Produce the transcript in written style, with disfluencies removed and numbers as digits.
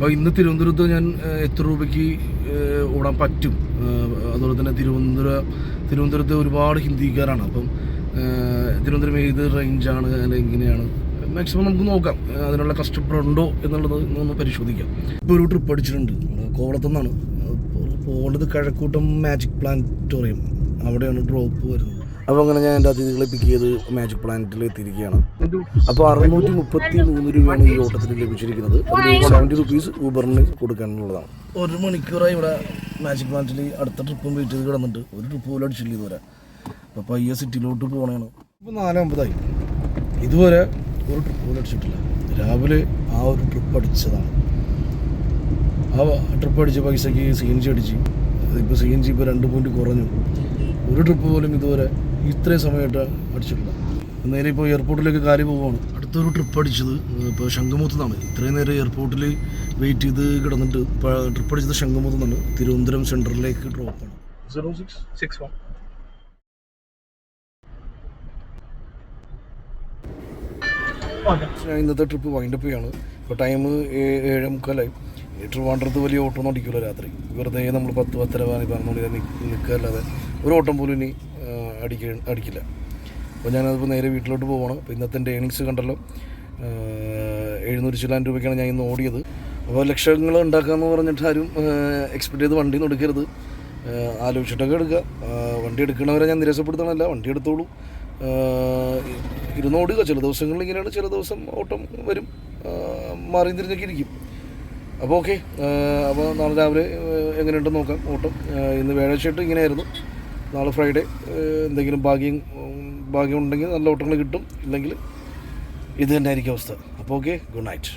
അപ്പോൾ ഇന്ന് തിരുവനന്തപുരത്ത് ഞാൻ എത്ര രൂപയ്ക്ക് ഓടാൻ പറ്റും, അതുപോലെ തന്നെ തിരുവനന്തപുരത്ത് ഒരുപാട് ഹിന്ദിക്കാരാണ്. അപ്പം തിരുവനന്തപുരം ഏത് റേഞ്ചാണ് അല്ലെങ്കിൽ എങ്ങനെയാണ് മാക്സിമം നമുക്ക് നോക്കാം, അതിനുള്ള കഷ്ടപ്പാടുണ്ടോ എന്നുള്ളത് ഒന്ന് പരിശോധിക്കാം. ഇപ്പോൾ ഒരു ട്രിപ്പ് അടിച്ചിട്ടുണ്ട്, കോവളത്തുനിന്നാണ് പോകേണ്ടത്. കഴക്കൂട്ടം മാജിക് പ്ലാനറ്റോറിയം, അവിടെയാണ് ഡ്രോപ്പ് വരുന്നത്. അപ്പോൾ അങ്ങനെ ഞാൻ എൻ്റെ അതിഥികളെ പിക്ക് ചെയ്ത് മാജിക് പ്ലാനറ്റിൽ എത്തിയിരിക്കുകയാണ്. അപ്പോൾ 633 രൂപയാണ് ഈ ഓട്ടത്തിൽ ലഭിച്ചിരിക്കുന്നത്. അതിൽ 70 റുപ്പീസ് ഊബറിന് കൊടുക്കാനുള്ളതാണ്. 1 മണിക്കൂറായി ഇവിടെ മാജിക് പ്ലാനറ്റിൽ അടുത്ത ട്രിപ്പും വെയിറ്റ് ചെയ്ത് കിടന്നിട്ട് ഒരു ട്രിപ്പ് പോലും അടിച്ചില്ല ഇതുവരെ. അപ്പോൾ പയ്യെ സിറ്റിയിലോട്ട് പോകണേണ്. ഇപ്പോൾ 4:50 ഇതുവരെ ഒരു ട്രിപ്പ് പോലും അടിച്ചിട്ടില്ല. രാവിലെ ആ ഒരു ട്രിപ്പ് അടിച്ചതാണ്. ആ ട്രിപ്പ് അടിച്ച പൈസയ്ക്ക് CNG അടിച്ച്, ഇപ്പോൾ CNG ഇപ്പോൾ 2 പോയിൻറ്റ് കുറഞ്ഞു. ഒരു ട്രിപ്പ് പോലും ഇതുവരെ ഇത്രയും സമയമായിട്ട് അടിച്ചിട്ടില്ല. നേരെ ഇപ്പോൾ എയർപോർട്ടിലേക്ക് കാര്യം പോവുകയാണ്. അടുത്തൊരു ട്രിപ്പ് അടിച്ചത് ഇപ്പോൾ ശംഖുമുഖത്തുനിന്നാണ്. ഇത്രയും നേരം എയർപോർട്ടിൽ വെയിറ്റ് ചെയ്ത് കിടന്നിട്ട് ഇപ്പോൾ ട്രിപ്പ് അടിച്ചത് ശംഖുമുഖത്തുനിന്നാണ്. തിരുവനന്തപുരം സെൻട്രലിലേക്ക് ഡ്രോപ്പാണ്. 0661. ഞാൻ ഇന്നത്തെ ട്രിപ്പ് വൈൻഡപ്പ് ചെയ്യാണ്. ഇപ്പോൾ ടൈം 7:45. ട്രിവാൻഡ്രത്ത് വലിയ ഓട്ടം ഒന്നും അടിക്കില്ല രാത്രി. വെറുതെ നമ്മൾ 10-10:15 മണി നിൽക്കുകയല്ലാതെ ഒരു ഓട്ടം പോലും ഇനി അടിക്കില്ല. അപ്പോൾ ഞാനതിപ്പോൾ നേരെ വീട്ടിലോട്ട് പോകണം. അപ്പോൾ ഇന്നത്തെ എൻ്റെ ഏണിങ്സ് കണ്ടല്ലോ, 700 ചില്ലാൻ രൂപയ്ക്കാണ് ഞാൻ ഇന്ന് ഓടിയത്. അപ്പോൾ ലക്ഷങ്ങൾ ഉണ്ടാക്കാമെന്ന് പറഞ്ഞിട്ട് ആരും എക്സ്പെക്ട് ചെയ്ത് വണ്ടി ഒന്നും എടുക്കരുത്, ആലോചിച്ചിട്ടൊക്കെ എടുക്കുക. വണ്ടി എടുക്കണവരെ ഞാൻ നിരാശപ്പെടുത്തണമല്ല, വണ്ടി എടുത്തോളൂ, ഇരുന്നോടുക. ചില ദിവസങ്ങളിൽ ഇങ്ങനെയാണ്, ചില ദിവസം ഓട്ടം വരും, മാറി തിരിഞ്ഞൊക്കെ ഇരിക്കും. അപ്പോൾ ഓക്കെ. അപ്പോൾ നാളെ രാവിലെ എങ്ങനെയുണ്ടെന്ന് നോക്കാം ഓട്ടം. ഇന്ന് വ്യാഴാഴ്ചയായിട്ട് ഇങ്ങനെയായിരുന്നു. നാളെ ഫ്രൈഡേ. എന്തെങ്കിലും ഭാഗ്യം ഉണ്ടെങ്കിൽ നല്ല ഓട്ടങ്ങൾ കിട്ടും, ഇല്ലെങ്കിൽ ഇത് തന്നെ ആയിരിക്കും അവസ്ഥ. അപ്പോൾ ഓക്കെ, ഗുഡ് നൈറ്റ്.